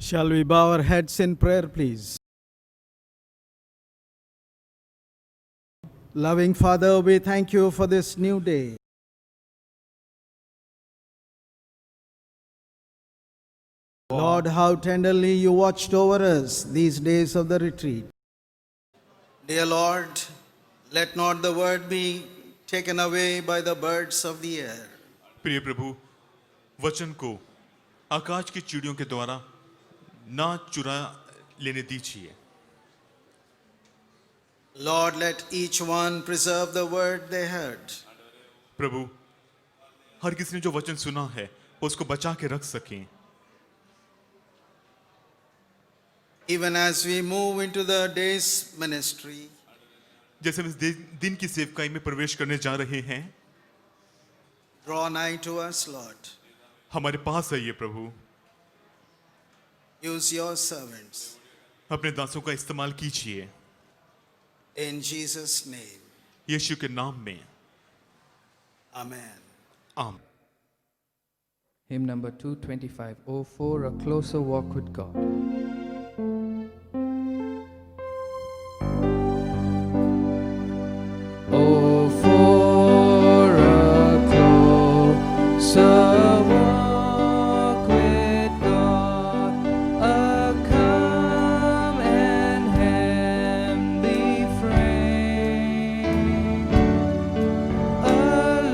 Shall we bow our heads in prayer, please? Loving Father, we thank you for this new day. Lord, how tenderly you watched over us these days of the retreat. Dear Lord, let not the word be taken away by the birds of the air. प्रिय प्रभु, वचन को आकाश की चिड़ियों के द्वारा ना चुरा लेने दीजिए। Lord, let each one preserve the word they heard. प्रभु, हर किसी ने जो वचन सुना है उसको बचा के रख सकें। Even as we move into the day's ministry, जैसे हम इस दिन की सेवकाई में प्रवेश करने जा रहे हैं, draw nigh to us, Lord. हमारे पास आइए प्रभु। Use your servants. अपने दासों का इस्तेमाल कीजिए। In Jesus' name, यीशु के नाम में Amen. आमीन। Hymn number 225, Oh, for a closer walk with God. Oh, for a closer walk with God, a calm and heavenly frame, a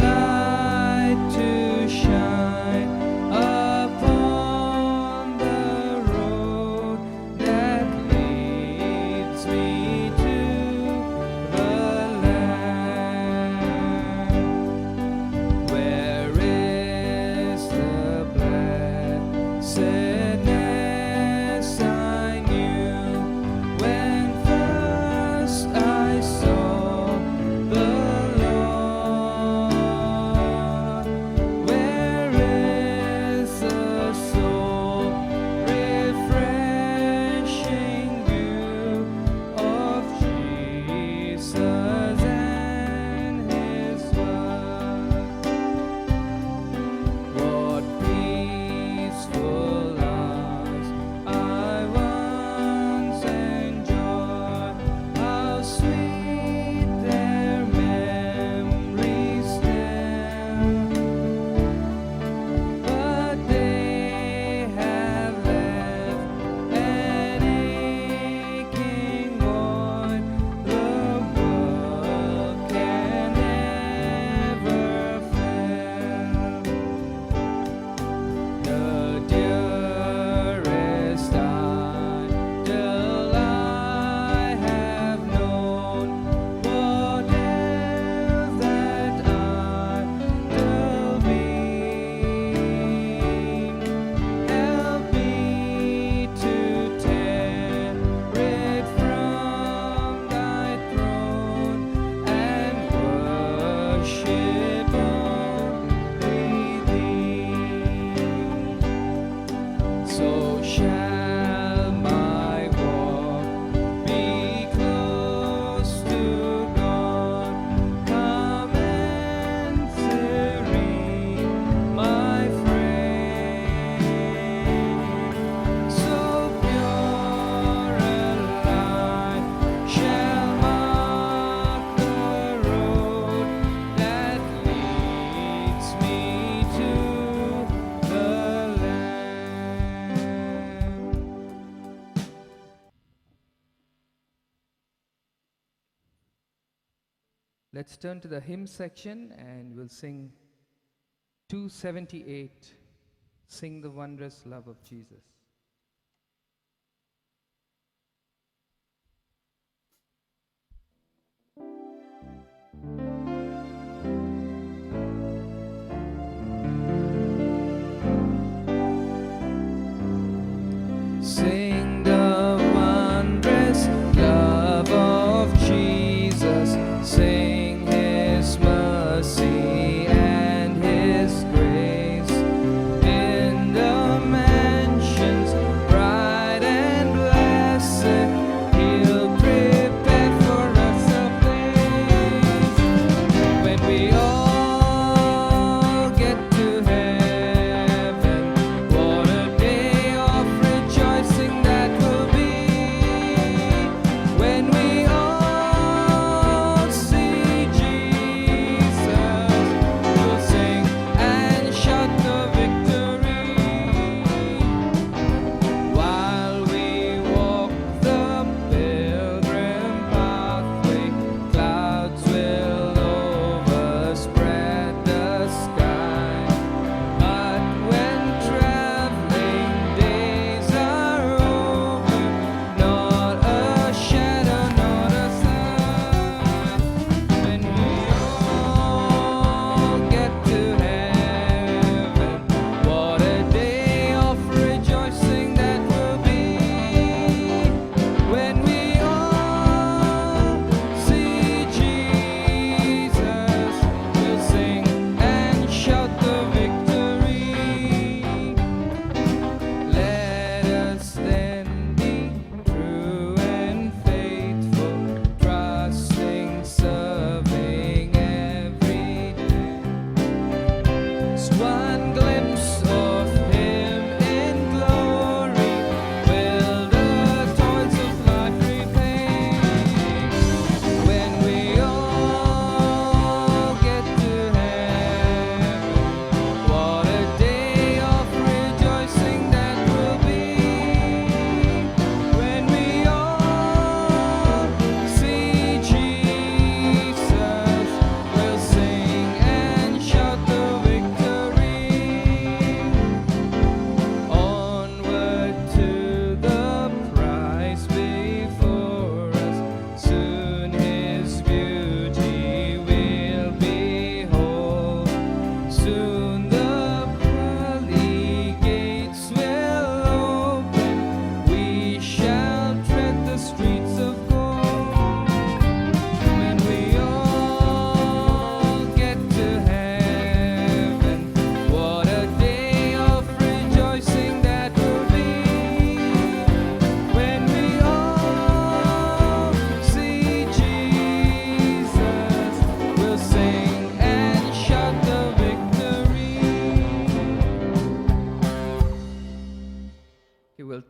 light to shine upon the road that leads me to the land where is the blessedness I knew when first I saw the Lord. Where is the soul refreshing view of Jesus and His word? What peaceful hours I once enjoyed, how sweet their memories stand. But they have left an aching void the world can never fill. The dearest ideal I have known, what else that ideal be? Help me to tear it from thy throne and worship only thee. So shall my walk be close to God, calm and serene, my friend. So pure a light shall mark the road that leads me to the Lamb. Let's turn to the hymn section and we'll sing 278, Sing the Wondrous Love of Jesus. Sing the wondrous love of Jesus, sing His mercy and His grace in the mansion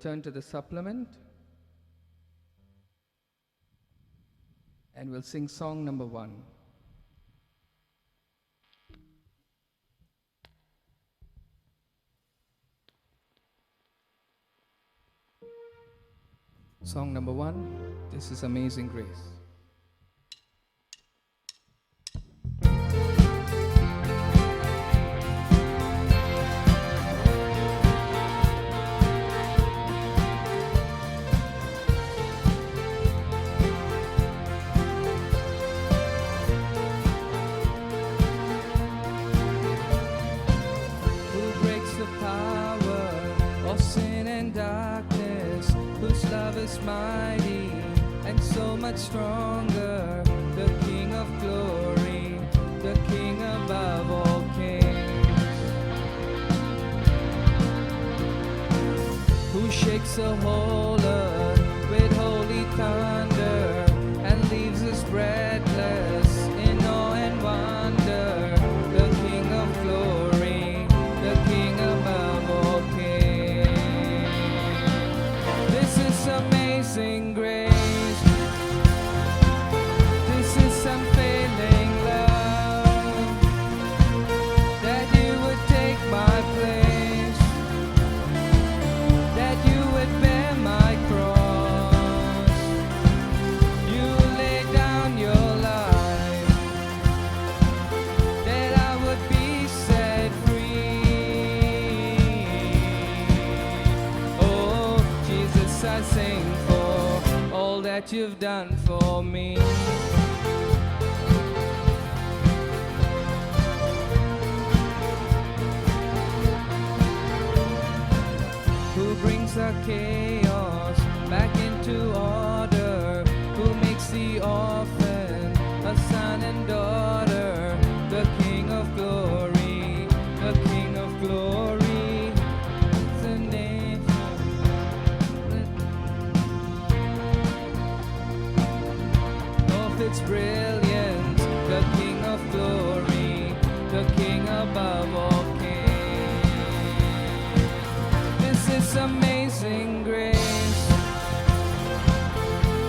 turn to the supplement and we'll sing song number 1. Song number 1, this is Amazing Grace. Who breaks the power of sin and darkness, whose love is mighty and so much stronger, the King of glory, the King above all kings, who shakes the whole earth with holy thunder and leaves us breathless in awe and wonder, the King of glory, the King above all kings. This is amazing grace. This is unfailing love, that you would take my place, that you would bear my cross. You lay down your life, that I would be set free. Oh, Jesus, I sing for all that you've done for me. Who brings the chaos back into order, who makes the orphan a son and daughter, the King of glory, the King of glory, the name of its brilliance, the King of glory, the King above all kings. This is amazing grace.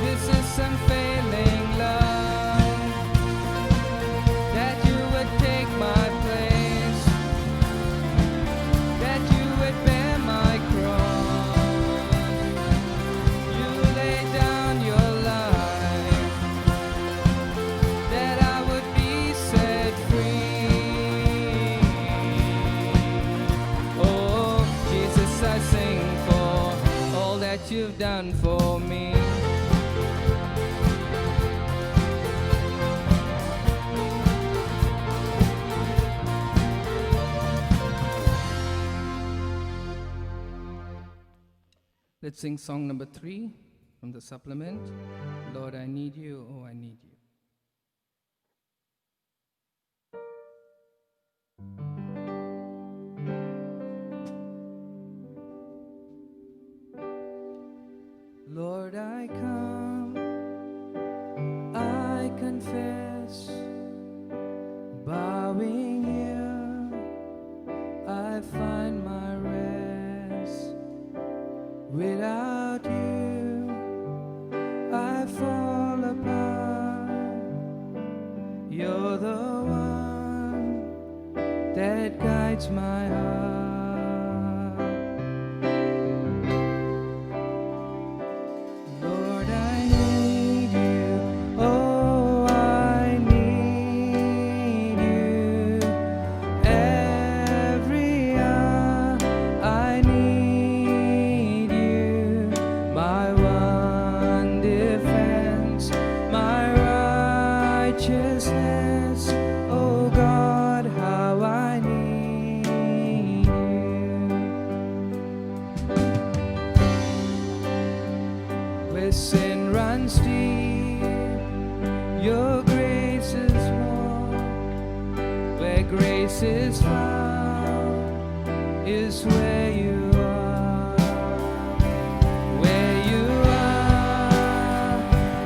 This is unfailing love, that you would take my place, that you would bear my cross. You lay down your life, that I would be set free. Oh, Jesus, I sing for all that you've done for me. Let's sing song number 3 from the supplement. Lord, I need you, oh, I need you. Lord, I come, I confess, bowing here, I find my rest. Without you, I fall apart. You're the one that guides my heart. Lord, I need you. Oh, I need you. Every hour I need you. My one defense, my righteousness. Oh God, how I need you. Where sin runs deep, your grace is more. Where grace is found is where you are. Where you are,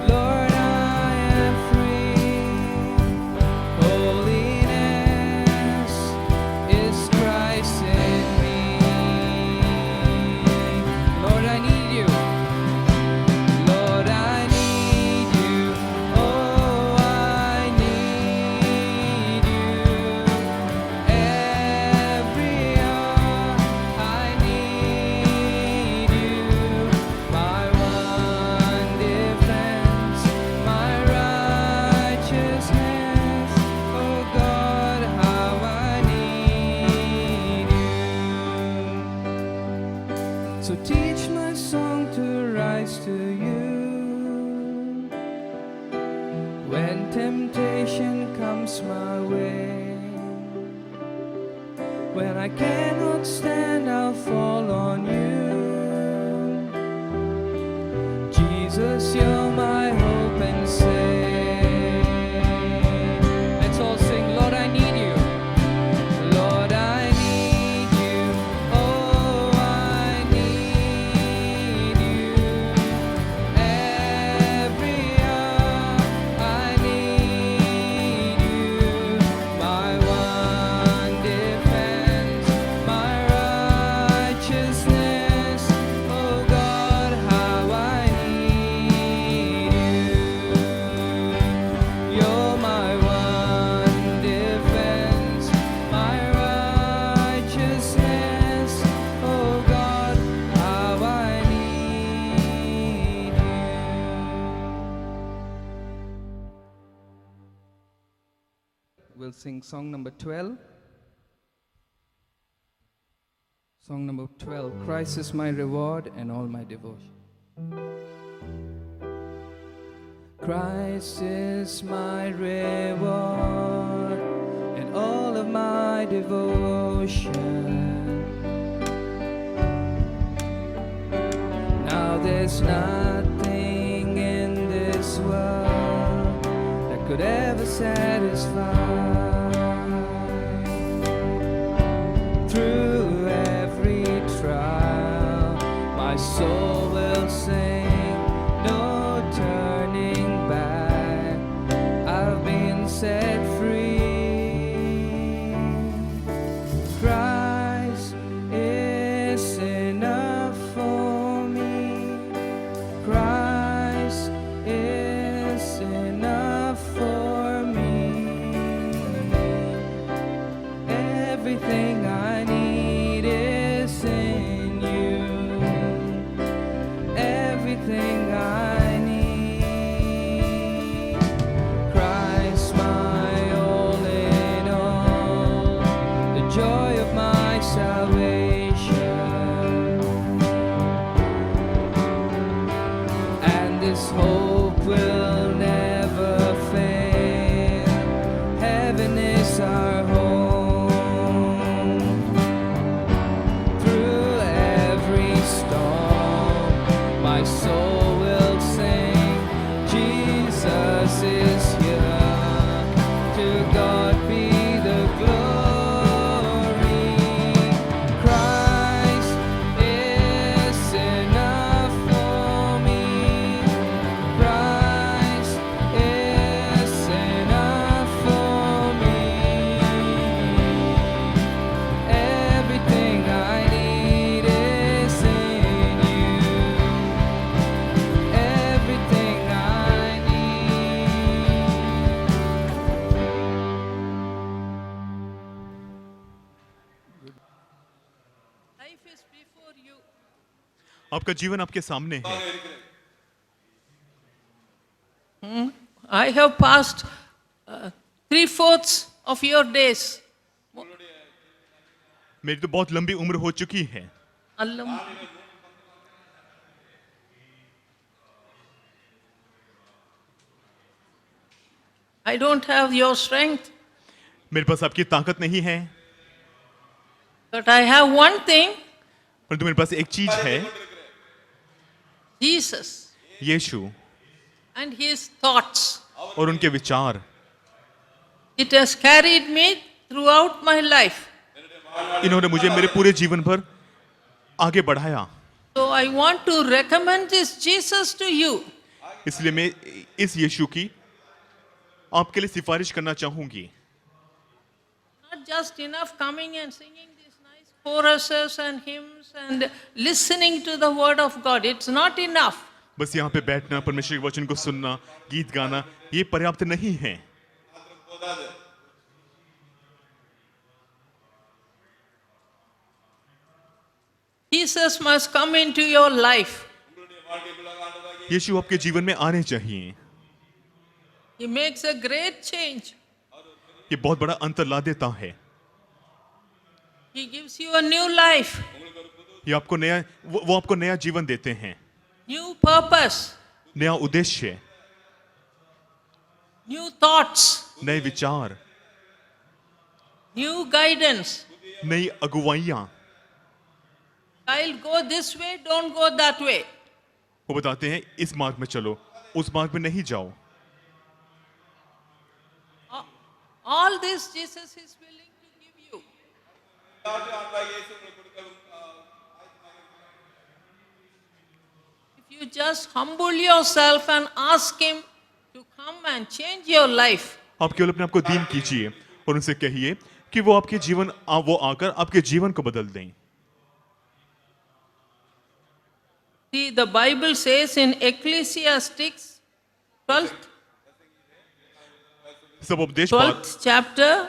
Lord, I am free. Holiness is Christ in me. Lord, I need So teach my song to rise to you when temptation comes my way. When I cannot stand, I'll fall on you. Jesus, you're my hope and say. Let's all sing, Lord, I need you. Lord, I need you. Oh, I need you. Every hour I need you. My one defense, my righteousness. Oh God, how I need you. You're my one defense, my righteousness. Oh God, how I need you. We'll sing song number 12. Song number 12. Christ is my reward and all my devotion. Christ is my reward and all of my devotion. Now there's nothing in this world that could ever satisfy. Through every trial, my soul will sing, no turning back. I've been set free. Christ is enough for me. Christ is enough for me. Everything I need is in you. Everything I need. Christ, my all in all, the joy of my salvation. And this hope will never fail. Heaven is our home. Through every storm, my soul will sing, Jesus is here. To God be the glory. Christ is enough for me. Christ is enough for me. Everything I need is in you. Everything I need. Life is before you. आपका जीवन आपके सामने है. I have passed 3/4 of your days. मेरी तो बहुत लंबी उम्र हो चुकी है. Allam. I don't have your strength, मेरे पास आपकी ताकत नहीं है, but I have one thing, परंतु मेरे पास एक चीज है, Jesus Yeshu and his thoughts. और उनके विचार. It has carried me throughout my life. इन्होंने मुझे मेरे पूरे जीवन भर आगे बढ़ाया. So I want to recommend this Jesus to you. इसलिए मैं इस यीशु की आपके लिए सिफारिश करना चाहूंगी. Not just enough coming and singing these nice choruses and hymns and listening to the word of God. It's not enough. बस यहाँ पे बैठना, परमेश्वर के वचन को सुनना, गीत गाना, ये पर्याप्त नहीं है. Jesus must come into your life. यीशु आपके जीवन में आने चाहिए. He makes a great change. ये बहुत बड़ा अंतर ला देता है. He gives you a new life. ये आपको नया वो आपको नया जीवन देते हैं, new purpose, नया उद्देश्य, new thoughts, नए विचार, new guidance. नई अगुवाइयां। I'll go this way, don't go that way. वो बताते हैं इस मार्ग में चलो, उस मार्ग में नहीं जाओ। All this Jesus is willing to give you. If you just humble yourself and ask Him to come and change your life, आप केवल अपने आप को दीन कीजिए और उनसे कहिए कि वो आपके जीवन वो आकर आपके जीवन को बदल दें। see, the Bible says in Ecclesiastes 12th chapter,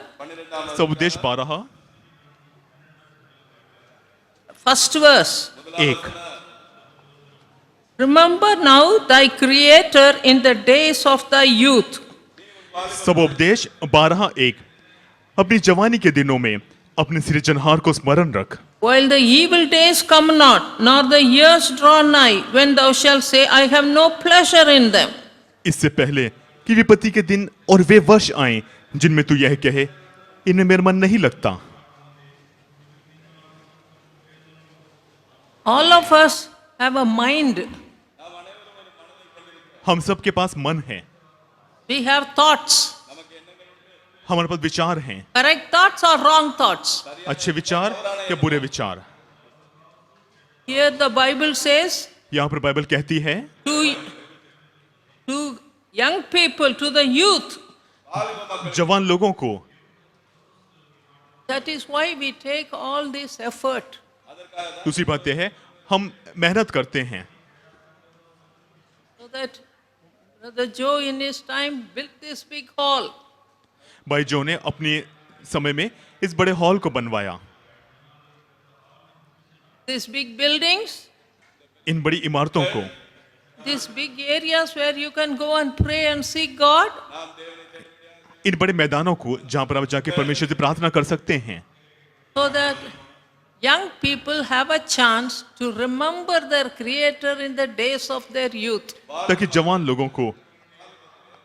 सबोपदेश 12 first verse. 1। Remember now thy Creator in the days of thy youth. सबोपदेश 12:1। अपनी जवानी के दिनों में अपने सृजनहार को स्मरण रख, While the evil days come not, nor the years draw nigh, when thou shalt say, I have no pleasure in them. इससे पहले कि विपत्ति के दिन और वे वर्ष आए जिनमें तू यह कहे, इनमें मेरा मन नहीं लगता। All of us have a mind. हम सबके पास मन है, We have thoughts. हमारे पास विचार हैं, Correct thoughts or wrong thoughts? अच्छे विचार या बुरे विचार। Here the Bible says यहाँ पर बाइबल कहती है to young people, to the youth. जवान लोगों को, That is why we take all this effort. दूसरी बात यह है हम मेहनत करते हैं। So that Brother Joe in his time built this big hall. भाई जो ने अपने समय में इस बड़े हॉल को बनवाया, These big buildings, इन बड़ी इमारतों को, these big areas where you can go and pray and seek God. इन बड़े मैदानों को जहां पर आप जाके परमेश्वर से प्रार्थना कर सकते हैं, So that young people have a chance to remember their Creator in the days of their youth. ताकि जवान लोगों को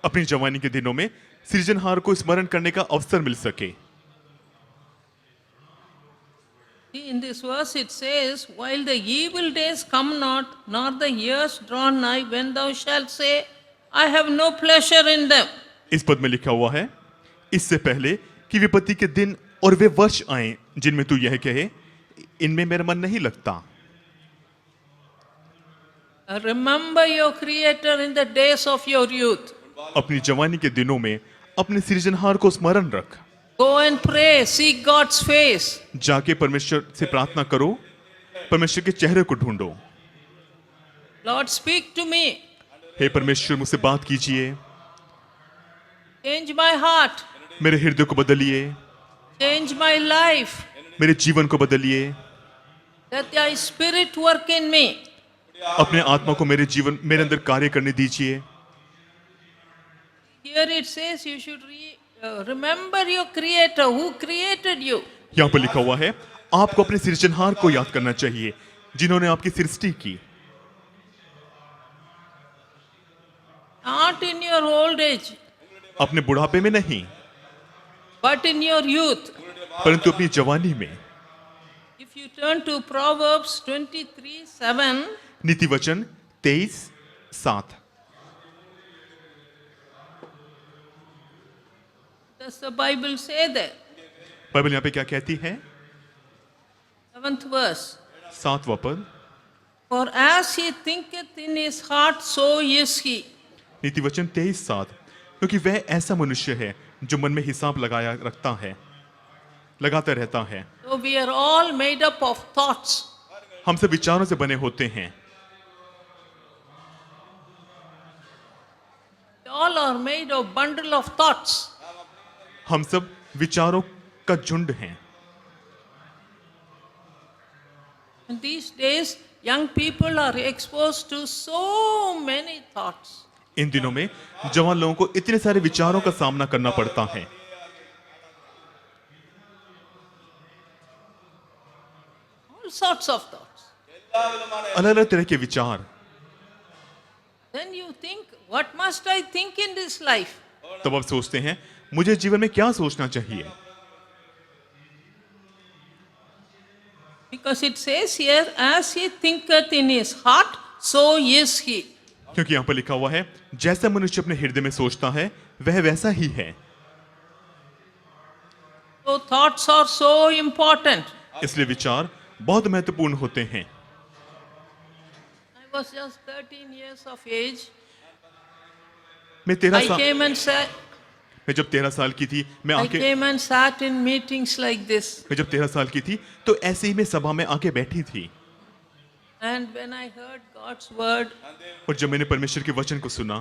अपनी जवानी के दिनों में सृजनहार को स्मरण करने का अवसर मिल सके। See, in this verse it says, while the evil days come not, nor the years draw nigh, when thou shalt say, I have no pleasure in them. इस पद में लिखा हुआ है, इससे पहले कि विपत्ति के दिन और वे वर्ष आए जिनमें तू यह कहे, इनमें मेरा मन नहीं लगता। Remember your Creator in the days of your youth. अपनी जवानी के दिनों में अपने सृजनहार को स्मरण रख, Go and pray, seek God's face. जाके परमेश्वर से प्रार्थना करो, परमेश्वर के चेहरे को ढूंढो। Lord, speak to me. हे परमेश्वर मुझसे बात कीजिए, Change my heart. मेरे हृदय को बदलिए, Change my life. मेरे जीवन को बदलिए, Let thy spirit work in me. अपने आत्मा को मेरे अंदर कार्य करने दीजिए। Here it says you should remember your Creator who created you. यहाँ पर लिखा हुआ है आपको अपने सृजनहार को याद करना चाहिए जिन्होंने आपकी सृष्टि की। Not in your old age, अपने बुढ़ापे में नहीं, but in your youth. परंतु अपनी जवानी में। If you turn to Proverbs 23:7, नीति वचन 23:7। does the Bible say there? Bible यहाँ पे क्या कहती है? 7th verse. 7वां पद। For as he thinketh in his heart, so is he. नीति वचन 23:7। क्योंकि वह ऐसा मनुष्य है जो मन में हिसाब लगाता रहता है। So we are all made up of thoughts. हम सब विचारों से बने होते हैं। We all are made of bundle of thoughts. हम सब विचारों का झुंड हैं। And these days, young people are exposed to so many thoughts. इन दिनों में जवान लोगों को इतने सारे विचारों का सामना करना पड़ता है। All sorts of thoughts. अलग अलग तरह के विचार। Then you think, what must I think in this life? तब आप सोचते हैं मुझे जीवन में क्या सोचना चाहिए, Because it says here, as he thinketh in his heart, so is he. क्योंकि यहाँ पर लिखा हुआ है जैसा मनुष्य अपने हृदय में सोचता है वह वैसा ही है। So thoughts are so important. इसलिए विचार बहुत महत्वपूर्ण होते हैं। I was just 13 years of age. मैं 13 I साल came and sat. मैं जब 13 साल की थी मैं I आके came and sat in meetings like this. मैं जब 13 साल की थी तो ऐसे ही मैं सभा में आके बैठी थी, And when I heard God's word, और जब मैंने परमेश्वर के वचन को सुना,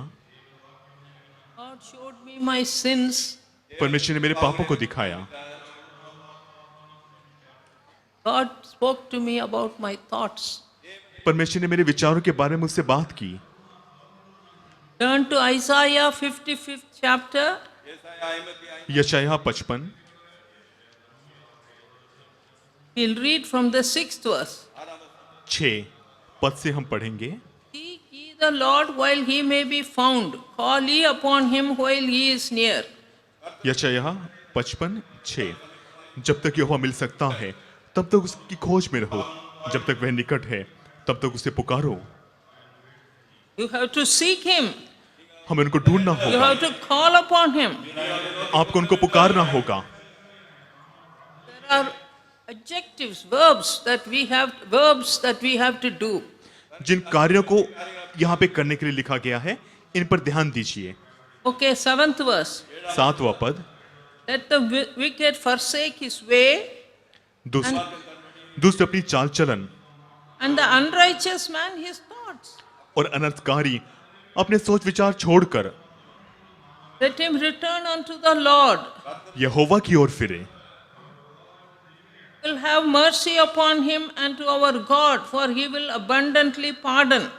God showed me my sins. परमेश्वर ने मेरे पापों को दिखाया। God spoke to me about my thoughts. परमेश्वर ने मेरे विचारों के बारे में मुझसे बात की। Turn to Isaiah 55th chapter. यशायाह 55 We'll read from the 6th verse. 6 पद से हम पढ़ेंगे। Seek ye the Lord while he may be found. Call ye upon him while he is near. यशायाह 55 6 जब तक यहोवा मिल सकता है तब तक उसकी खोज में रहो, जब तक वह निकट है तब तक उसे पुकारो। You have to seek him. हमें उनको ढूंढना You होगा, have to call upon him. आपको उनको पुकारना होगा। There are adjectives, verbs that we have to do. जिन कार्यों को यहाँ पे करने के लिए लिखा गया है इन पर ध्यान दीजिए। Okay, 7th verse. 7वां पद, Let the wicked forsake his way, दुष्ट अपनी चाल चलन and the unrighteous man his thoughts. और अनर्थकारी अपने सोच विचार छोड़कर Let him return unto the Lord. यहोवा की ओर फिरे। Will have mercy upon him and to our God, for he will abundantly pardon.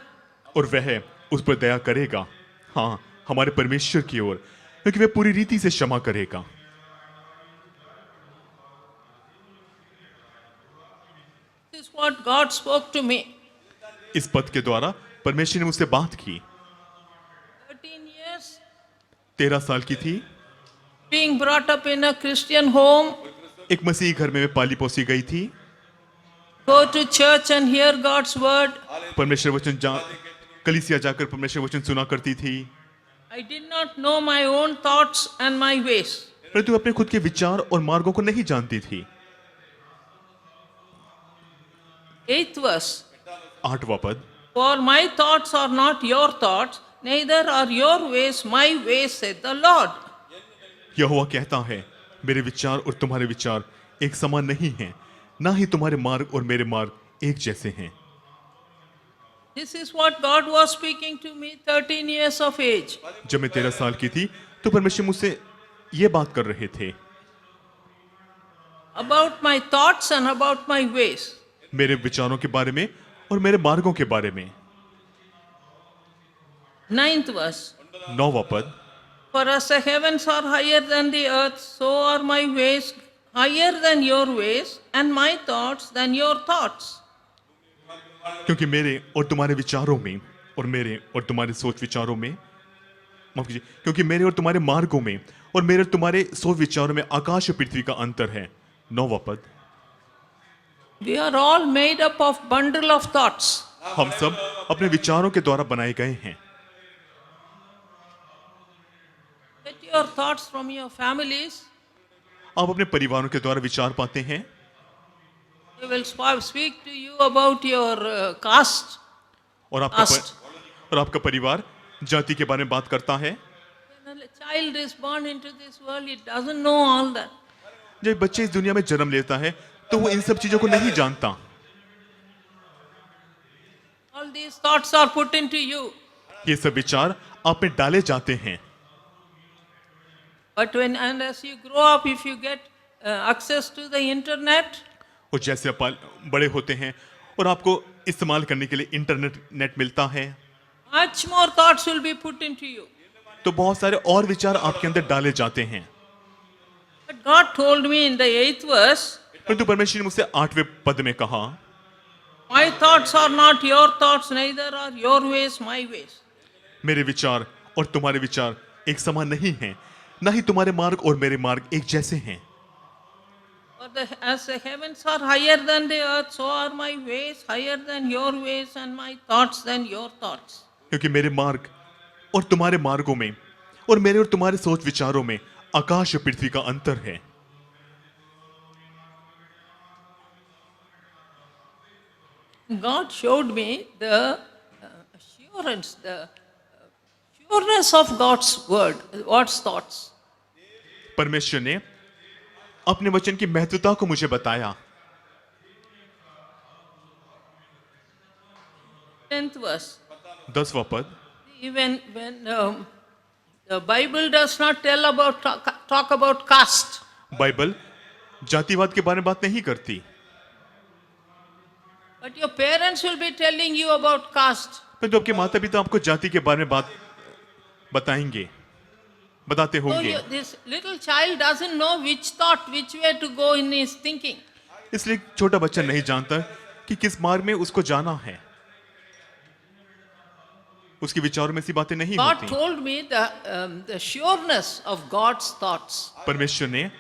और वह उस पर दया करेगा, हाँ हमारे परमेश्वर की ओर, क्योंकि वह पूरी रीति से क्षमा करेगा। This is what God spoke to me. इस पद के द्वारा परमेश्वर ने मुझसे बात की। 13 years 13 साल की थी, being brought up in a Christian home, एक मसीही घर में मैं पाली पोसी गई थी। go to church and hear God's word. परमेश्वर वचन कलीसिया जाकर परमेश्वर वचन सुना करती थी, I did not know my own thoughts and my ways. परंतु अपने खुद के विचार और मार्गों को नहीं जानती थी। 8th verse. 8वां पद, For my thoughts are not your thoughts, neither are your ways my ways, said the Lord. यहोवा कहता है मेरे विचार और तुम्हारे विचार एक समान नहीं हैं, ना ही तुम्हारे मार्ग और मेरे मार्ग एक जैसे हैं। This is what God was speaking to me 13 years of age. जब मैं 13 साल की थी तो परमेश्वर मुझसे ये बात कर रहे थे About my thoughts and about my ways. मेरे विचारों के बारे में और मेरे मार्गों के बारे में। 9th verse. 9वां पद, For as the heavens are higher than the earth, so are my ways higher than your ways, and my thoughts than your thoughts. क्योंकि मेरे और तुम्हारे विचारों में और मेरे और तुम्हारे सोच विचारों में, माफ कीजिए, क्योंकि मेरे और तुम्हारे मार्गों में और मेरे और तुम्हारे सोच विचारों में आकाश और पृथ्वी का अंतर है। 9वां पद, We are all made up of bundle of thoughts. हम सब अपने विचारों के द्वारा बनाए गए हैं। Get your thoughts from your families. आप अपने परिवारों के द्वारा विचार पाते हैं, They will speak to you about your caste. और Caste. और आपका परिवार जाति के बारे में बात करता है। When a child is born into this world, it doesn't know all that. जब बच्चे इस दुनिया में जन्म लेता है तो वो इन सब चीजों को नहीं जानता। All these thoughts are put into you. ये सब विचार आप में डाले जाते हैं, But and as you grow up, if you get access to the internet, और जैसे आप बड़े होते हैं और आपको इस्तेमाल करने के लिए नेट मिलता है much more thoughts will be put into you. तो बहुत सारे और विचार आपके अंदर डाले जाते हैं। But God told me in the 8th verse, परंतु परमेश्वर ने मुझसे 8वें पद में कहा, My thoughts are not your thoughts, neither are your ways my ways. मेरे विचार और तुम्हारे विचार एक समान नहीं हैं, ना ही तुम्हारे मार्ग और मेरे मार्ग एक जैसे हैं। As the heavens are higher than the earth, so are my ways higher than your ways, and my thoughts than your thoughts. क्योंकि मेरे मार्ग और तुम्हारे मार्गों में और मेरे और तुम्हारे सोच विचारों में आकाश और पृथ्वी का अंतर है। God showed me the assurance, the pureness of God's word, God's thoughts. परमेश्वर ने अपने वचन की महत्वता को मुझे बताया। 10th verse. 10वां पद, Even when the Bible does not tell about talk about caste, Bible जातिवाद के बारे में बात नहीं करती, but your parents will be telling you about caste. परंतु आपके माता पिता आपको जाति के बारे में बताते So होंगे। this little child doesn't know which thought, which way to go in his thinking. इसलिए छोटा बच्चा नहीं जानता कि किस मार्ग में उसको जाना है, उसके विचारों में ऐसी बातें नहीं God होती। told me the sureness of God's thoughts. परमेश्वर ने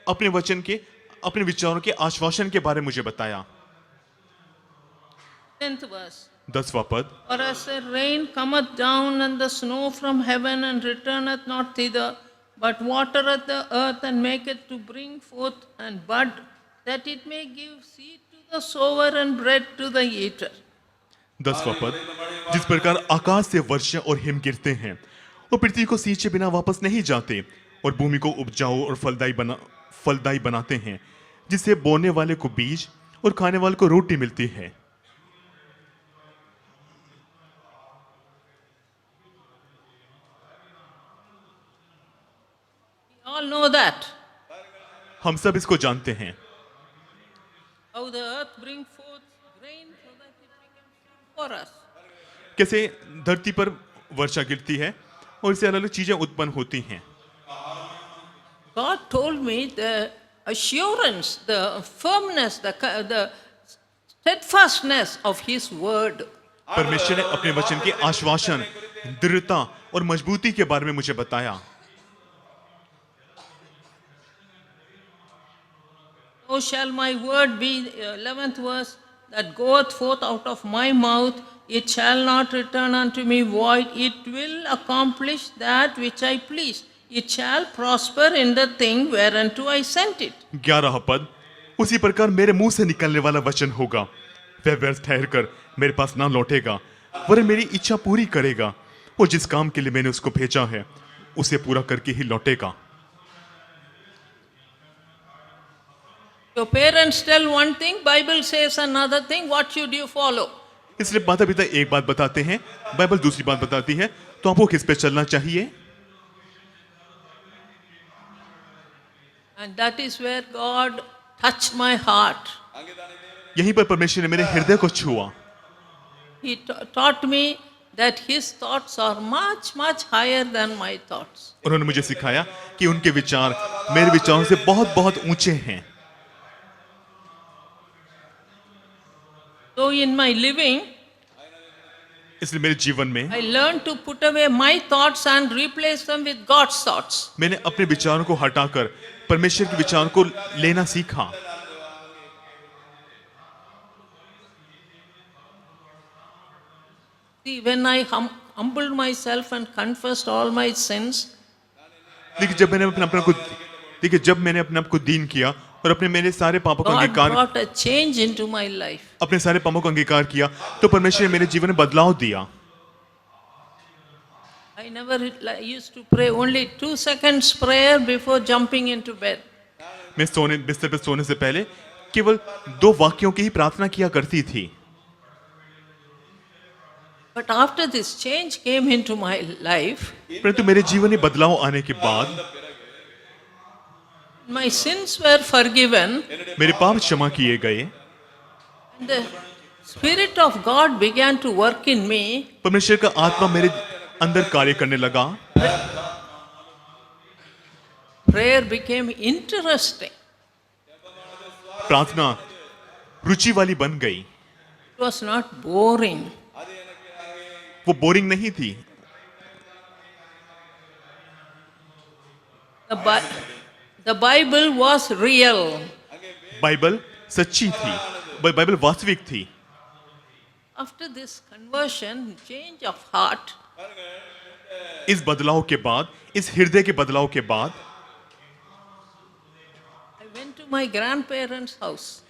अपने वचन के, अपने विचारों के आश्वासन के बारे में मुझे बताया। 10th verse. 10वां पद, For as the rain cometh down and the snow from heaven and returneth not thither, but watereth the earth and maketh to bring forth and bud, that it may give seed to the sower and bread to the eater. 10वां पद, जिस प्रकार आकाश से वर्षा और him गिरते हैं और पृथ्वी को सींचे बिना वापस नहीं जाते और भूमि को उपजाऊ और फलदायी बनाते हैं, जिससे बोने वाले को बीज और खाने वाले को रोटी मिलती है। We all know that. हम सब इसको जानते हैं, How the earth bring forth rain so that it becomes food for us. कैसे धरती पर वर्षा गिरती है और इससे अलग अलग चीजें उत्पन्न होती हैं। God told me the assurance, the firmness, the steadfastness of His word. परमेश्वर ने अपने वचन के आश्वासन, दृढ़ता और मजबूती के बारे में मुझे बताया। So shall my word be, 11th verse, that goeth forth out of my mouth, it shall not return unto me void, it will accomplish that which I please. It shall prosper in the thing whereunto I sent it. 11 पद, उसी प्रकार मेरे मुंह से निकलने वाला वचन होगा, वह व्यर्थ ठहर कर मेरे पास ना लौटेगा, वरन मेरी इच्छा पूरी करेगा और जिस काम के लिए मैंने उसको भेजा है उसे पूरा करके ही लौटेगा। Your parents tell one thing, Bible says another thing, what should you follow? इसलिए माता पिता एक बात बताते हैं, बाइबल दूसरी बात बताती है, तो आपको किस पे चलना चाहिए? And that is where God touched my heart. यहीं पर परमेश्वर ने मेरे हृदय को छुआ। He taught me that His thoughts are much, much higher than my thoughts. उन्होंने मुझे सिखाया कि उनके विचार मेरे विचारों से बहुत बहुत ऊंचे हैं। So in my living, इसलिए मेरे जीवन में I learned to put away my thoughts and replace them with God's thoughts. मैंने अपने विचारों को हटाकर परमेश्वर के विचारों को लेना सीखा। See, when I humbled myself and confessed all my sins, देखिए जब मैंने अपने आप को दीन किया और अपने मेरे सारे पापों का God अंगीकार, brought a change into my life. अपने सारे पापों का अंगीकार किया, तो परमेश्वर ने मेरे जीवन में बदलाव दिया। I never used to pray only 2 seconds prayer before jumping into bed. मैं बिस्तर पर सोने से पहले केवल 2 वाक्यों की ही प्रार्थना किया करती थी। But after this change came into my life, परंतु मेरे जीवन में बदलाव आने के बाद my sins were forgiven, मेरे पाप क्षमा किए गए, and the Spirit of God began to work in me. परमेश्वर का आत्मा मेरे अंदर कार्य करने लगा, Prayer became interesting. प्रार्थना रुचि वाली बन गई। It was not boring. वो बोरिंग नहीं थी। The Bible was real. Bible सच्ची थी, बाइबल वास्तविक थी। After this conversion, change of heart, इस बदलाव के बाद, इस हृदय के बदलाव के बाद I went to my grandparents' house.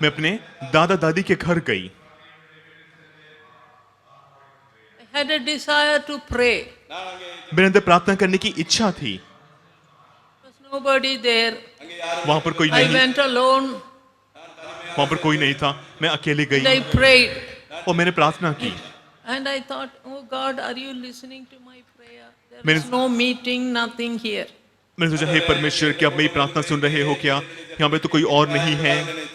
मैं अपने दादा दादी के घर गई। I had a desire to pray. मेरे अंदर प्रार्थना करने की इच्छा थी। There was nobody there. वहां पर कोई I नहीं, went alone वहां पर कोई नहीं था। मैं अकेले and गई I prayed. और मैंने प्रार्थना की। And I thought, oh God, are you listening to my prayer? There मैंने- is no meeting, nothing here. मैंने सोचा, हे परमेश्वर, क्या आप मेरी प्रार्थना सुन रहे हो क्या? यहाँ पे तो कोई और नहीं है।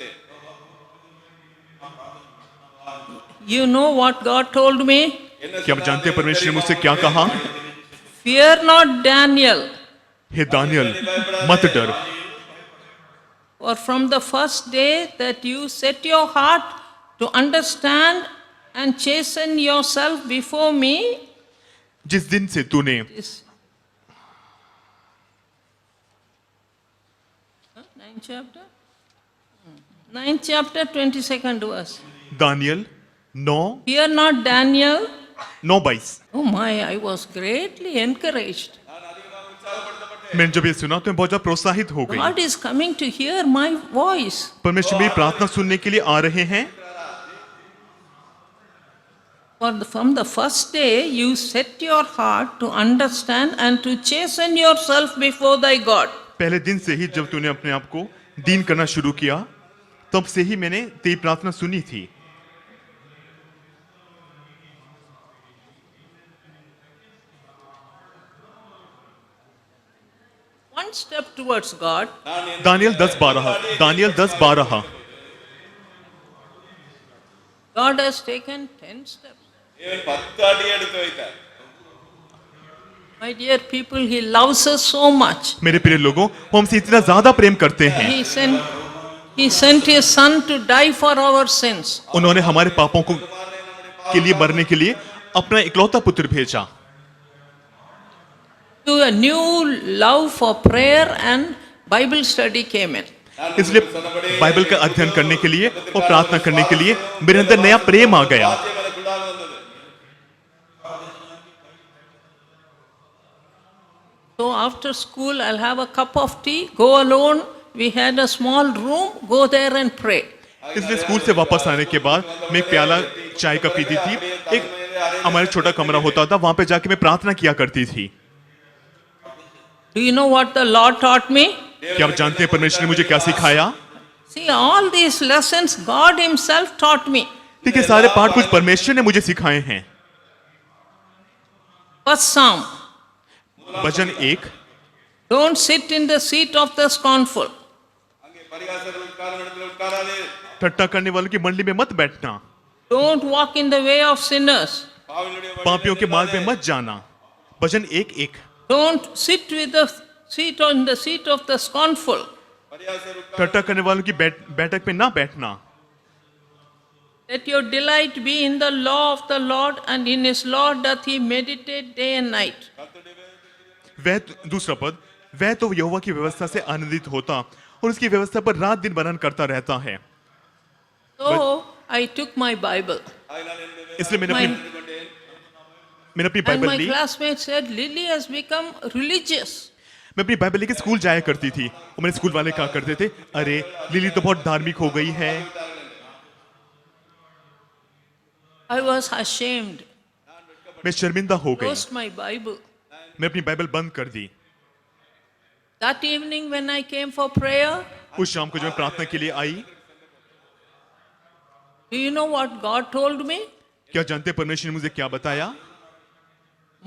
You know what God told me? क्या आप जानते हैं परमेश्वर ने मुझसे क्या कहा? Fear not, Daniel. हे दानियल, मत डर, For from the first day that you set your heart to understand and chasten yourself before me, जिस दिन से तूने this ninth chapter? Ninth chapter, 22nd verse. Daniel 9 Fear not, Daniel. 9:22 Oh my, I was greatly encouraged. मैंने जब ये सुना तो मैं बहुत ज्यादा प्रोत्साहित हो गई। God is coming to hear my voice. परमेश्वर मेरी प्रार्थना सुनने के लिए आ रहे हैं। From the first day you set your heart to understand and to chasten yourself before thy God. पहले दिन से ही जब तूने अपने आप को दीन करना शुरू किया, तब से ही मैंने तेरी प्रार्थना सुनी थी। One step towards God, Daniel 10:12 Daniel 10:12 God has taken 10 steps. இவன் 10 அடி எடுத்து வைத்தார். My dear people, He loves us so much. मेरे प्रिय लोगों, वो हमसे इतना ज्यादा प्रेम करते हैं। He sent His Son to die for our sins. उन्होंने हमारे पापों को के लिए मरने के लिए अपना इकलौता पुत्र भेजा। To a new love for prayer and Bible study came in. इसलिए बाइबल का अध्ययन करने के लिए और प्रार्थना करने के लिए मेरे अंदर नया प्रेम आ गया। எனக்குள்ளாக வந்தது. So after school, I'll have a cup of tea, go alone. We had a small room, go there and pray. इसलिए स्कूल से वापस आने के बाद मैं एक प्याला चाय का पीती थी। एक हमारे छोटा कमरा होता था, वहां पे जाके मैं प्रार्थना किया करती थी। Do you know what the Lord taught me? क्या आप जानते हैं परमेश्वर ने मुझे क्या सिखाया? See, all these lessons God Himself taught me. देखिए, सारे पाठ कुछ परमेश्वर ने मुझे सिखाए हैं। First Psalm. Bhajan 1, Don't sit in the seat of the scornful. அங்கே பரிகாசர்கள் உட்காரும் இடத்துல உட்காராதே. ठट्टा करने वालों की मंडली में मत बैठना, Don't walk in the way of sinners. பாவிகளுடைய पापियों के मार्ग में मत जाना। भजन 1:1 Don't sit with the seat on the seat of the scornful. பரிகாசர் உட்காரும். ठट्टा करने वालों की बैठक में ना बैठना। Let your delight be in the law of the Lord, and in His law doth he meditate day and night. वह दूसरा पद, वह तो यहोवा की व्यवस्था से आनंदित होता और उसकी व्यवस्था पर रात दिन मनन करता रहता है। So I took my Bible. அதனால் என்னுடைய इसलिए मैंने My, अपनी and बाइबल my ली। classmate said, Lily has become religious. मैं अपनी बाइबल लेके स्कूल जाया करती थी और मेरे स्कूल वाले कहा करते थे, अरे लिली तो बहुत धार्मिक हो गई है। I was ashamed. मैं शर्मिंदा हो गई। Closed my Bible. मैं अपनी बाइबल बंद कर दी। That evening when I came for prayer, उस शाम को जब मैं प्रार्थना के लिए आई, do you know what God told me? क्या जानते हैं परमेश्वर ने मुझे क्या बताया?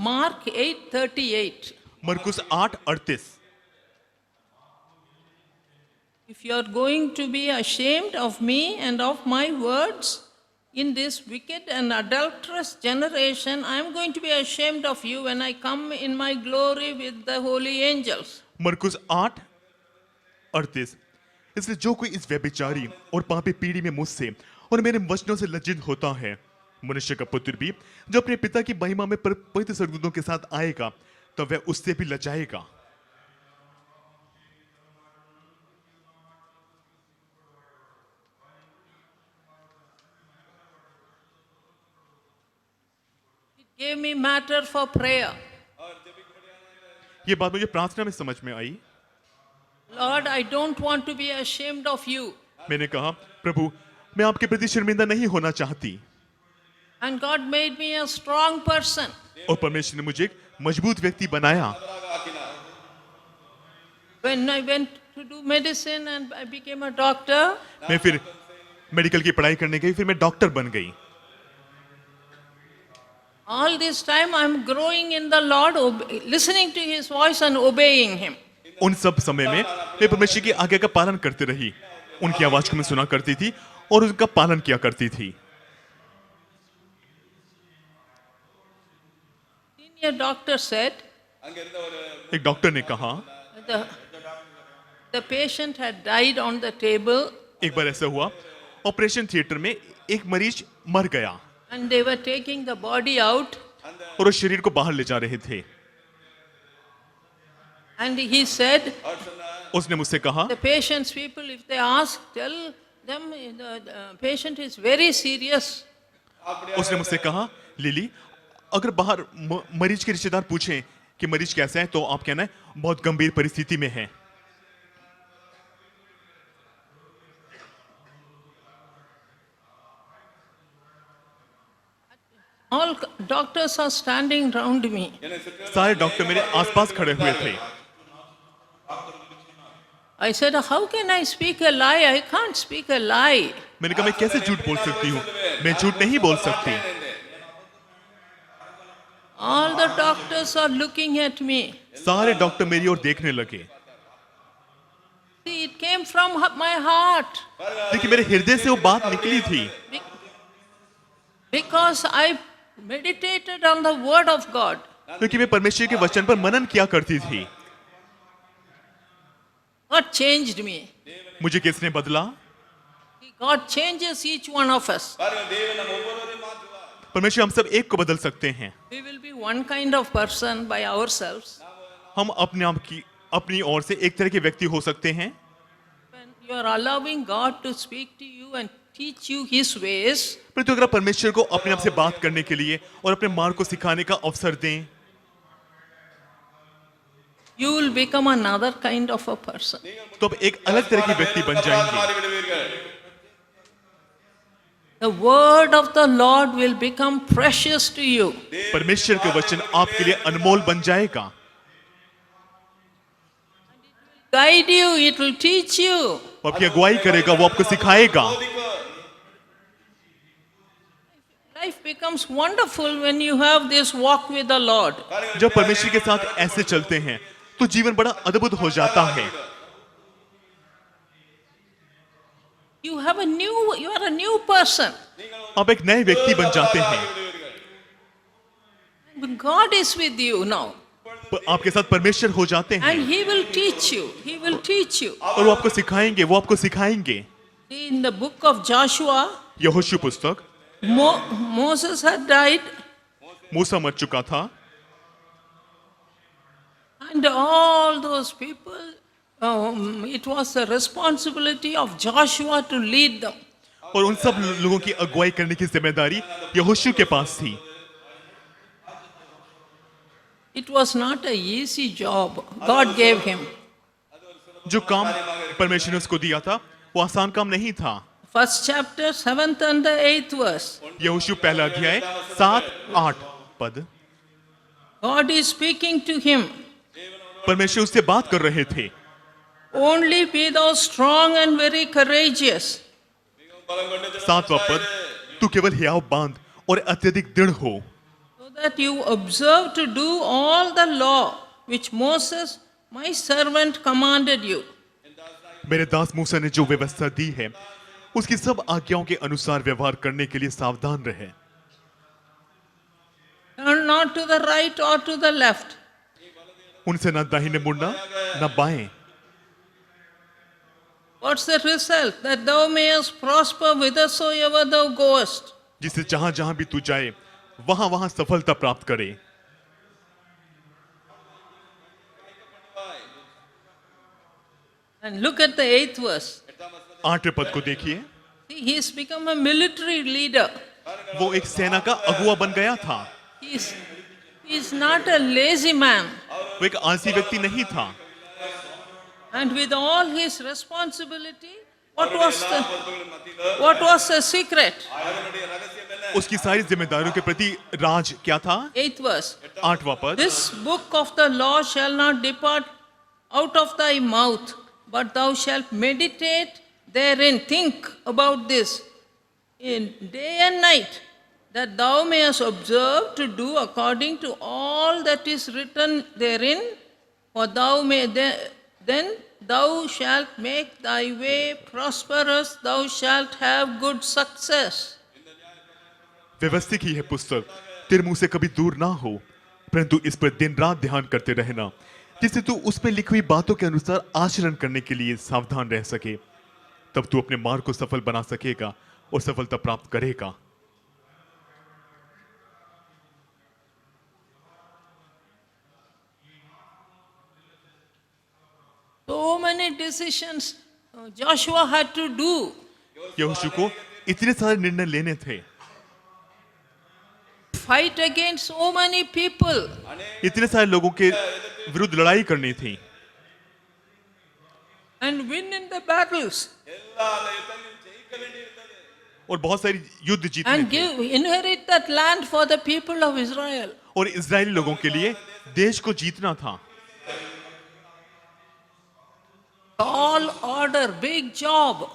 Mark 8:38. मरकुस 8:38 If you are going to be ashamed of me and of my words in this wicked and adulterous generation, I am going to be ashamed of you when I come in my glory with the holy angels. मरकुस 8:38 इसलिए जो कोई इस व्यभिचारी और पापी पीढ़ी में मुझसे और मेरे वचनों से लज्जित होता है, मनुष्य का पुत्र भी जो अपने पिता की महिमा में पवित्र स्वर्गदूतों के साथ आएगा, तो वह उससे भी लजाएगा। Gave me matter for prayer. ये बात मुझे प्रार्थना में समझ में आई। Lord, I don't want to be ashamed of you. मैंने कहा, प्रभु मैं आपके प्रति शर्मिंदा नहीं होना चाहती। And God made me a strong person. और परमेश्वर ने मुझे एक मजबूत व्यक्ति बनाया। When I went to do medicine and I became a doctor, मैं फिर मेडिकल की पढ़ाई करने गई, फिर मैं डॉक्टर बन गई। all this time I'm growing in the Lord, listening to His voice and obeying Him. उन सब समय में मैं परमेश्वर की आज्ञा का पालन करती रही, उनकी आवाज को मैं सुना करती थी और उनका पालन किया करती थी। Senior doctor said एक डॉक्टर ने कहा, the patient had died on the table एक बार ऐसा हुआ, ऑपरेशन थिएटर में एक मरीज मर गया and they were taking the body out और उस शरीर को बाहर ले जा रहे थे। and he said, उसने मुझसे कहा, the patient's people, if they ask, tell them the patient is very serious. उसने मुझसे कहा, लिली अगर बाहर मरीज के रिश्तेदार पूछें कि मरीज कैसा है, तो आप कहना है बहुत गंभीर परिस्थिति में है। All doctors are standing round me. सारे डॉक्टर मेरे आसपास खड़े हुए थे। I said, how can I speak a lie? I can't speak a lie. मैंने कहा, मैं कैसे झूठ बोल सकती हूँ? मैं झूठ नहीं बोल सकती। All the doctors are looking at me. सारे डॉक्टर मेरी ओर देखने लगे। See, it came from my heart. देखिए मेरे हृदय से वो बात निकली थी, Because I meditated on the word of God. क्योंकि मैं परमेश्वर के वचन पर मनन किया करती थी। God changed me. मुझे किसने बदला? God changes each one of us. परमेश्वर हम सब एक को बदल सकते हैं। We will be one kind of person by ourselves. हम अपने आप की अपनी ओर से एक तरह के व्यक्ति हो सकते हैं। When you are allowing God to speak to you and teach you His ways, परंतु अगर परमेश्वर को अपने आप से बात करने के लिए और अपने मार्ग को सिखाने का अवसर दें, you will become another kind of a person. तो आप एक अलग तरह के व्यक्ति बन जाएंगे। The word of the Lord will become precious to you. परमेश्वर के वचन आपके लिए अनमोल बन जाएगा। Guide you, it will teach you. वो आपकी अगुवाई करेगा, वो आपको सिखाएगा। Life becomes wonderful when you have this walk with the Lord. जब परमेश्वर के साथ ऐसे चलते हैं तो जीवन बड़ा अद्भुत हो जाता है। You are a new person. आप एक नए व्यक्ति बन जाते हैं। God is with you now. आपके साथ परमेश्वर हो जाते हैं And He will teach you. He will teach you. और वो आपको सिखाएंगे, वो आपको सिखाएंगे। In the book of Joshua, यहोशू पुस्तक, Moses had died मूसा मर चुका था and all those people, it was the responsibility of Joshua to lead them. और उन सब लोगों की अगुवाई करने की जिम्मेदारी यहोशू के पास थी। It was not a easy job God gave him. जो काम परमेश्वर ने उसको दिया था वो आसान काम नहीं था। First chapter, 7th and the 8th verse. यहोशू पहला अध्याय 7-8 पद। God is speaking to him. परमेश्वर उससे बात कर रहे थे। Only be thou strong and very courageous. 7वां पद, तू केवल हियाव बांध और अत्यधिक दृढ़ हो, So that you observe to do all the law which Moses, my servant, commanded you. मेरे दास मूसा ने जो व्यवस्था दी है उसकी सब आज्ञाओं के अनुसार व्यवहार करने के लिए सावधान रहे। Turn not to the right or to the left, उनसे न दाहिने मुड़ना न बाएं, What's the result? That thou mayest prosper whithersoever thou goest. जिससे जहां जहां भी तू जाए वहां वहां सफलता प्राप्त करे। And look at the 8th verse. 8वें पद को देखिए, See, he has become a military leader. वो एक सेना का अगुआ बन गया था। He is not a lazy man. वो एक आलसी व्यक्ति नहीं था। And with all his responsibility, what was the secret? उसकी सारी जिम्मेदारियों के प्रति राज क्या था? 8th verse. 8वां पद, This book of the law shall not depart out of thy mouth, but thou shalt meditate therein. Think about this in day and night, that thou mayest observe to do according to all that is written therein. For then thou shalt make thy way prosperous, thou shalt have good success. व्यवस्थित ही है पुस्तक, तेरे मुंह से कभी दूर ना हो, परंतु इस पर दिन रात ध्यान करते रहना, जिससे तू उसमें लिखी हुई बातों के अनुसार आचरण करने के लिए सावधान रह सके। तब तू अपने मार्ग को सफल बना सकेगा और सफलता प्राप्त करेगा। So many decisions Joshua had to do. यहोशू को इतने सारे निर्णय लेने थे, Fight against so many people. इतने सारे लोगों के विरुद्ध लड़ाई करनी थी And win in the battles. और बहुत सारी युद्ध जीतने And थे inherit that land for the people of Israel. और इजरायली लोगों के लिए देश को जीतना था। Tall order, big job.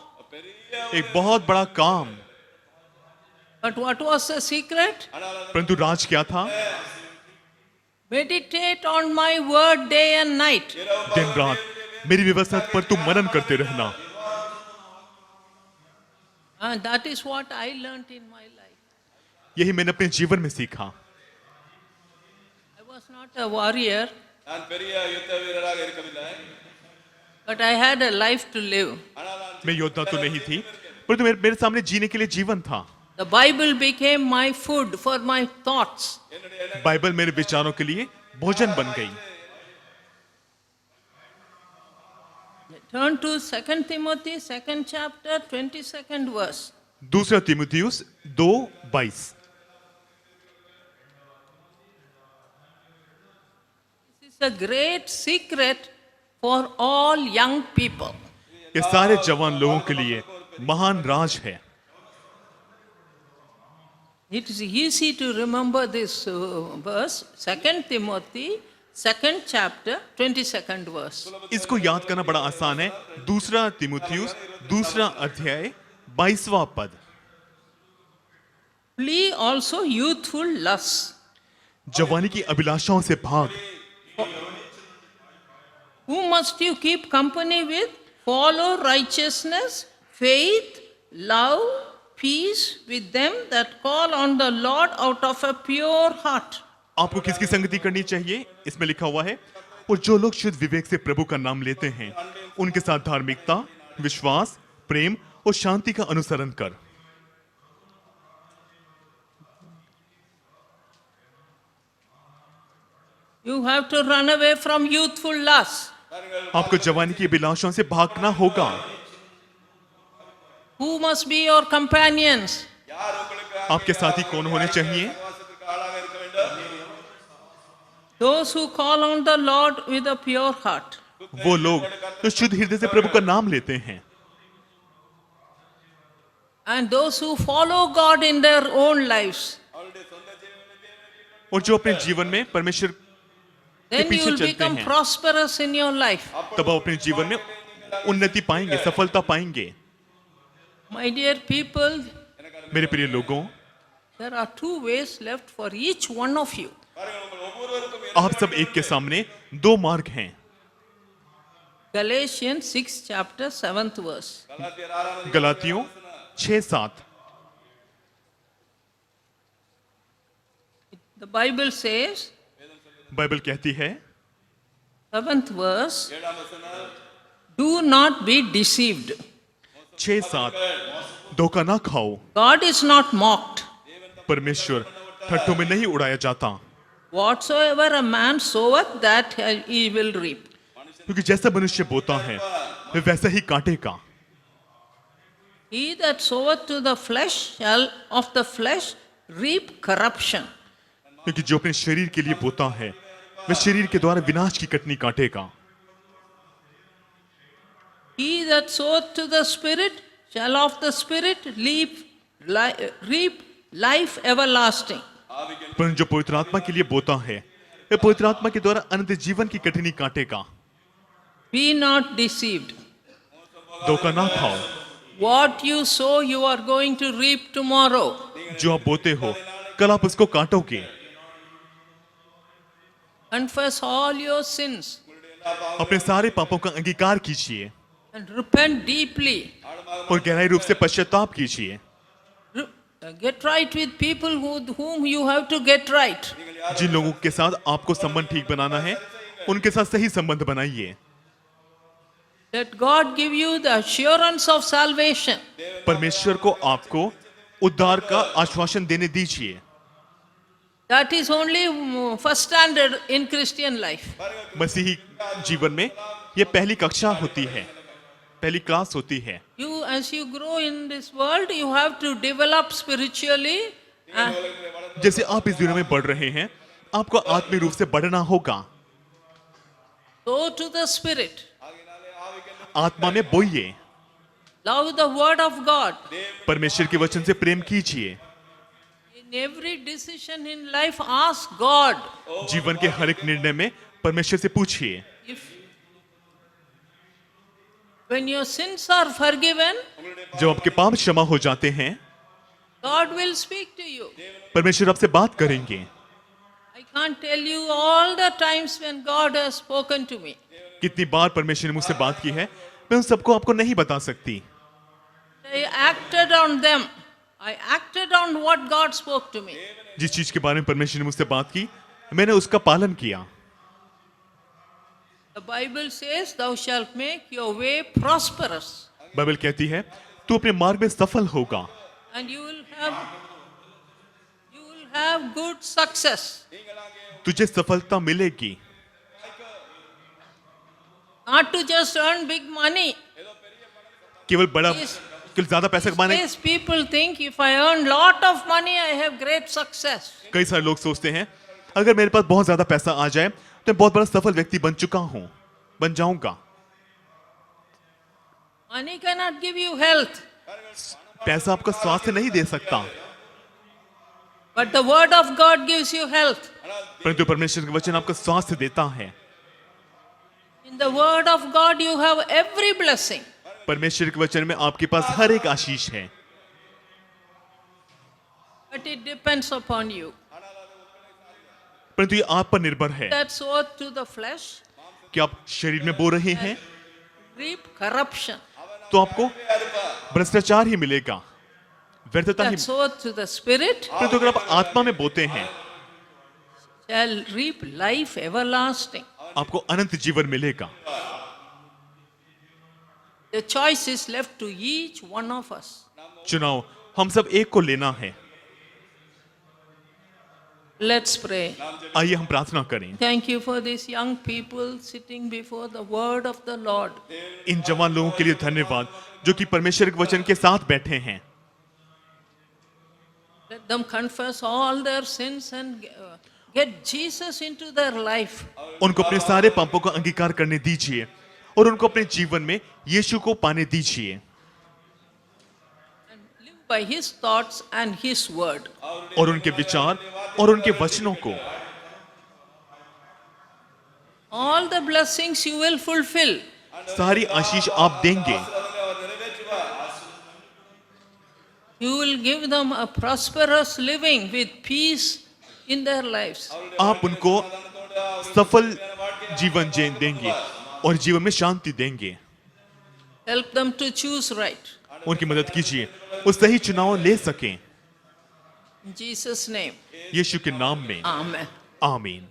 एक बहुत बड़ा काम, But what was the secret? परंतु राज क्या था? Meditate on my word day and night. दिन रात मेरी व्यवस्था पर तुम मनन करते रहना। And that is what I learnt in my life. यही मैंने अपने जीवन में सीखा। I was not a warrior, நான் பெரிய யுத்த வீரராக இருக்கவில்லை, but I had a life to live. मैं योद्धा तो नहीं थी, परंतु मेरे सामने जीने के लिए जीवन था। The Bible became my food for my thoughts. Bible मेरे विचारों के लिए भोजन बन गई। Turn to 2 Timothy, 2nd chapter, 22nd verse. दूसरा तीमुथियुस 2:22। This is a great secret for all young people. ये सारे जवान लोगों के लिए महान राज है। It is easy to remember this verse, 2 Timothy, 2nd chapter, 22nd verse. इसको याद करना बड़ा आसान है। दूसरा तीमुथियुस 2 अध्याय 22वां पद। Flee also youthful lusts. जवानी की अभिलाषाओं से भाग। Who must you keep company with? Follow righteousness, faith, love, peace with them that call on the Lord out of a pure heart. आपको किसकी संगति करनी चाहिए? इसमें लिखा हुआ है, और जो लोग शुद्ध विवेक से प्रभु का नाम लेते हैं, उनके साथ धार्मिकता, विश्वास, प्रेम और शांति का अनुसरण कर। You have to run away from youthful lusts. आपको जवानी की अभिलाषाओं से भागना होगा। Who must be your companions? आपके साथी कौन होने चाहिए? விசுவாசத்திற்கு ஆளாக இருக்க வேண்டும். Those who call on the Lord with a pure heart. वो लोग जो शुद्ध हृदय से प्रभु का नाम लेते हैं And those who follow God in their own lives. और जो अपने जीवन में परमेश्वर Then पीछे you will चलते become हैं। prosperous in your life. तब आप अपने जीवन में उन्नति पाएंगे, सफलता पाएंगे। My dear people, मेरे प्रिय लोगों, there are 2 ways left for each one of you. आप सब एक के सामने 2 मार्ग हैं। Galatians 6 chapter 7th verse. गलातियों 6:7। The Bible says, Bible कहती है, 7th verse, Do not be deceived. 6-7 धोखा ना खाओ। God is not mocked. परमेश्वर ठट्ठों में नहीं उड़ाया जाता, Whatsoever a man soweth, that he will reap. क्योंकि जैसा मनुष्य बोता है वह वैसा ही काटेगा। He that soweth to the flesh shall of the flesh reap corruption. क्योंकि जो अपने शरीर के लिए बोता है वह शरीर के द्वारा विनाश की कटनी काटेगा। He that soweth to the Spirit shall of the Spirit reap life everlasting. पर जो पवित्र आत्मा के लिए बोता है वह पवित्र आत्मा के द्वारा अनंत जीवन की कटनी काटेगा। Be not deceived. धोखा ना खाओ। What you sow, you are going to reap tomorrow. जो आप बोते हो कल आप उसको काटोगे। Confess all your sins अपने सारे पापों का अंगीकार कीजिए and repent deeply. और गहराई रूप से पश्चाताप कीजिए। Get right with people whom you have to get right. जिन लोगों के साथ आपको संबंध ठीक बनाना है उनके साथ सही संबंध बनाइए। Let God give you the assurance of salvation. परमेश्वर को आपको उद्धार का आश्वासन देने दीजिए। That is only first standard in Christian life. मसीही जीवन में यह पहली कक्षा होती है, पहली क्लास होती है। You, as you grow in this world, you have to develop spiritually. जैसे आप इस दुनिया में बढ़ रहे हैं आपको आत्मिक रूप से बढ़ना होगा। Sow to the Spirit. आत्मा में बोइए। Love the Word of God. परमेश्वर के वचन से प्रेम कीजिए। In every decision in life, ask God. जीवन के हर एक निर्णय में परमेश्वर से पूछिए। When your sins are forgiven, जब आपके पाप क्षमा हो जाते हैं God will speak to you. परमेश्वर आपसे बात करेंगे। I can't tell you all the times when God has spoken to me. कितनी बार परमेश्वर ने मुझसे बात की है मैं उन सबको आपको नहीं बता सकती। I acted on them. I acted on what God spoke to me. जिस चीज के बारे में परमेश्वर ने मुझसे बात की मैंने उसका पालन किया। The Bible says, "Thou shalt make your way prosperous, Bible कहती है तू अपने मार्ग में सफल होगा and you will have good success." तुझे सफलता मिलेगी। Not to just earn big money. केवल बड़ा Yes. केवल ज्यादा पैसा कमाने। These people think if I earn lot of money, I have great success. कई सारे लोग सोचते हैं अगर मेरे पास बहुत ज्यादा पैसा आ जाए तो मैं बहुत बड़ा सफल व्यक्ति बन जाऊंगा। Money cannot give you health, पैसा आपका स्वास्थ्य नहीं दे सकता but the Word of God gives you health. परंतु परमेश्वर का वचन आपका स्वास्थ्य देता है। In the Word of God, you have every blessing. परमेश्वर के वचन में आपके पास हर एक आशीष है, But it depends upon you. परंतु ये आप पर निर्भर है That soweth to the flesh, कि आप शरीर में बो रहे हैं reap corruption. तो आपको भ्रष्टाचार ही मिलेगा, व्यर्थता ही। That soweth to the Spirit परंतु अगर आप आत्मा में बोते हैं shall reap life everlasting. आपको अनंत जीवन मिलेगा। The choice is left to each one of us. चुनाव हम सब एक को लेना है। Let's pray. आइए हम प्रार्थना करें। Thank you for these young people sitting before the word of the Lord. इन जवान लोगों के लिए धन्यवाद जो कि परमेश्वर के वचन के साथ बैठे हैं। Let them confess all their sins and get Jesus into their life. उनको अपने सारे पापों का अंगीकार करने दीजिए और उनको अपने जीवन में यीशु को पाने दीजिए And live by His thoughts and His word. और उनके विचार और उनके वचनों को। All the blessings you will fulfill. सारी आशीष आप देंगे। You will give them a prosperous living with peace in their lives. आप उनको सफल जीवन देंगे और जीवन में शांति देंगे। Help them to choose right. उनकी मदद कीजिए वो सही चुनाव ले सकें। In Jesus' name. यीशु के नाम में Amen. आमीन।